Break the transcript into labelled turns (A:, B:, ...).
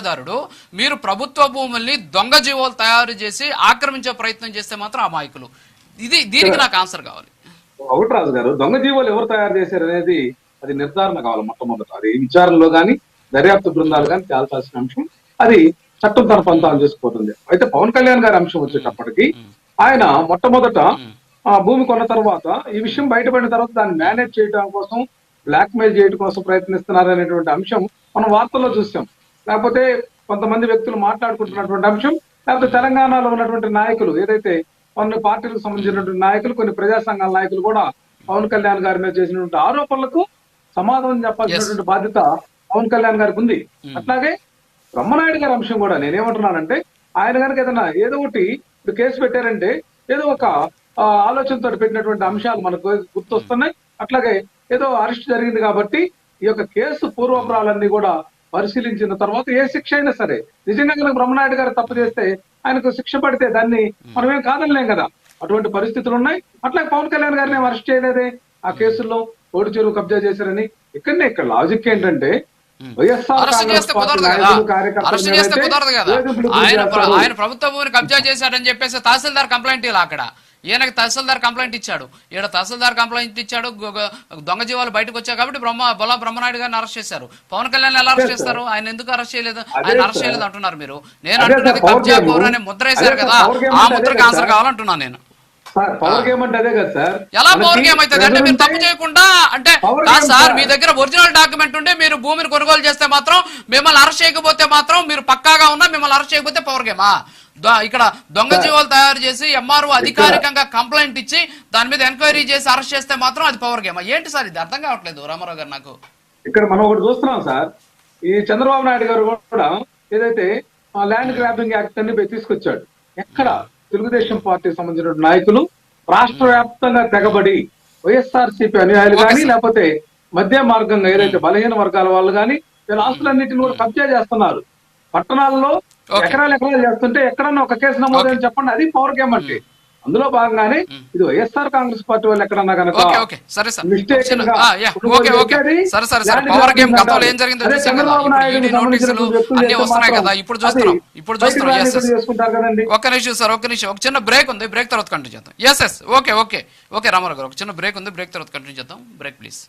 A: కబ్జాదారుడు, మీరు ప్రభుత్వ భూముల్ని దొంగ జీవోలు తయారు చేసి ఆక్రమించే ప్రయత్నం చేస్తే మాత్రం అమాయకులు. దీనికి నాకు ఆన్సర్ కావాలి.
B: ఒకటి రాజు గారు, దొంగ జీవోలు ఎవరు తయారు చేశారు అనేది అది నిర్ధారణ కావాలి మొట్టమొదట. అది విచారణలో కానీ దర్యాప్తు బృందాలు కానీ తేల్చాల్సిన అంశం. అది చట్టం తన పంతాలు చేసుకుపోతుంది. అయితే పవన్ కళ్యాణ్ గారి అంశం వచ్చేటప్పటికి ఆయన మొట్టమొదట భూమి కొన్న తర్వాత ఈ విషయం బయటపడిన తర్వాత దాన్ని మేనేజ్ చేయడం కోసం, బ్లాక్ మెయిల్ చేయడం కోసం ప్రయత్నిస్తున్నారు అనేటువంటి అంశం మనం వార్తల్లో చూసాం. లేకపోతే కొంతమంది వ్యక్తులు మాట్లాడుకుంటున్నటువంటి అంశం, లేకపోతే తెలంగాణలో ఉన్నటువంటి నాయకులు, ఏదైతే కొన్ని పార్టీలకు సంబంధించినటువంటి నాయకులు, కొన్ని ప్రజా సంఘాల నాయకులు కూడా పవన్ కళ్యాణ్ గారి మీద చేసినటువంటి ఆరోపణలకు సమాధానం చెప్పాల్సినటువంటి బాధ్యత పవన్ కళ్యాణ్ గారికి ఉంది. అట్లాగే బ్రహ్మనాయుడు గారి అంశం కూడా నేనేమంటున్నానంటే, ఆయన కనుక ఏదైనా ఏదో ఒకటి ఇప్పుడు కేసు పెట్టారంటే ఏదో ఒక ఆలోచనతో పెట్టినటువంటి అంశాలు మనకు గుర్తొస్తున్నాయి. అట్లాగే ఏదో అరెస్ట్ జరిగింది కాబట్టి ఈ యొక్క కేసు పూర్వపురాలన్నీ కూడా పరిశీలించిన తర్వాత ఏ శిక్ష అయినా సరే, నిజంగా కనుక బ్రహ్మనాయుడు గారు తప్పు చేస్తే ఆయనకు శిక్ష పడితే దాన్ని మనమేం కాదనలేం కదా. అటువంటి పరిస్థితులు ఉన్నాయి. అట్లాగే పవన్ కళ్యాణ్ గారిని అరెస్ట్ చేయలేదే ఆ కేసుల్లో, ఓడి చెరువు కబ్జా చేశారని. ఇక్కడ లాజిక్ ఏంటంటే,
A: ఆయన ప్రభుత్వ భూమిని కబ్జా చేశాడని చెప్పేసి తహసీల్దార్ కంప్లైంట్ ఇలా అక్కడ ఈయనకి తహసీల్దార్ కంప్లైంట్ ఇచ్చాడు. ఈయన తహసీల్దార్ కంప్లైంట్ ఇచ్చాడు, దొంగ జీవాలు బయటకు వచ్చాయి కాబట్టి బ్రహ్మనాయుడు గారిని అరెస్ట్ చేశారు. పవన్ కళ్యాణ్ ఎలా అరెస్ట్ చేస్తారు? ఆయన ఎందుకు అరెస్ట్ చేయలేదు? ఆయన అరెస్ట్ చేయలేదు అంటున్నారు మీరు. నేను అంటున్నది కబ్జా పౌర్ అనే ముద్ర వేశారు కదా, ఆ ముద్రకి ఆన్సర్ కావాలంటున్నాను నేను. ఎలా పవర్ గేమ్ అవుతుంది అంటే, మీరు తప్పు చేయకుండా అంటే కాదు సార్, మీ దగ్గర ఒరిజినల్ డాక్యుమెంట్ ఉండి మీరు భూమిని కొనుగోలు చేస్తే మాత్రం, మిమ్మల్ని అరెస్ట్ చేయకపోతే మాత్రం, మీరు పక్కాగా ఉన్నా మిమ్మల్ని అరెస్ట్ చేయకపోతే పవర్ గేమా? ఇక్కడ దొంగ జీవాలు తయారు చేసి ఎంఆర్ఓ అధికారికంగా కంప్లైంట్ ఇచ్చి దాని మీద ఎంక్వైరీ చేసి అరెస్ట్ చేస్తే మాత్రం అది పవర్ గేమా? ఏంటి సార్ ఇది? అర్థం కావట్లేదు రామారావు గారు నాకు.
B: ఇక్కడ మనం ఒకటి చూస్తున్నాం సార్, ఈ చంద్రబాబు నాయుడు గారు కూడా ఏదైతే ల్యాండ్ గ్రాబింగ్ యాక్ట్ అన్ని తీసుకొచ్చాడు. ఎక్కడ తెలుగుదేశం పార్టీకి సంబంధించిన నాయకులు రాష్ట్ర వ్యాప్తంగా తెగబడి వైఎస్ఆర్సీపీ అనుయాయులు కానీ, లేకపోతే మధ్య మార్గంగా ఏదైతే బలహీన వర్గాల వాళ్ళు కానీ వీళ్ళ ఆస్తులన్నింటిని కూడా కబ్జా చేస్తున్నారు. పట్టణాల్లో ఎకరాలు చేస్తుంటే ఎక్కడన్నా ఒక కేసు నమోదని చెప్పండి, అది పవర్ గేమ్ అంటే. అందులో భాగంగానే ఇది వైఎస్ఆర్ కాంగ్రెస్ పార్టీ వాళ్ళు ఎక్కడన్నా కనుక
A: చేసుకుంటారు కదండి. ఒక్క నిమిషం సార్, ఒక్క నిమిషం, ఒక చిన్న బ్రేక్ ఉంది, బ్రేక్ తర్వాత కంటిన్యూ చేద్దాం. ఓకే రామారావు గారు, ఒక చిన్న బ్రేక్ ఉంది, బ్రేక్ తర్వాత కంటిన్యూ చేద్దాం. Break please.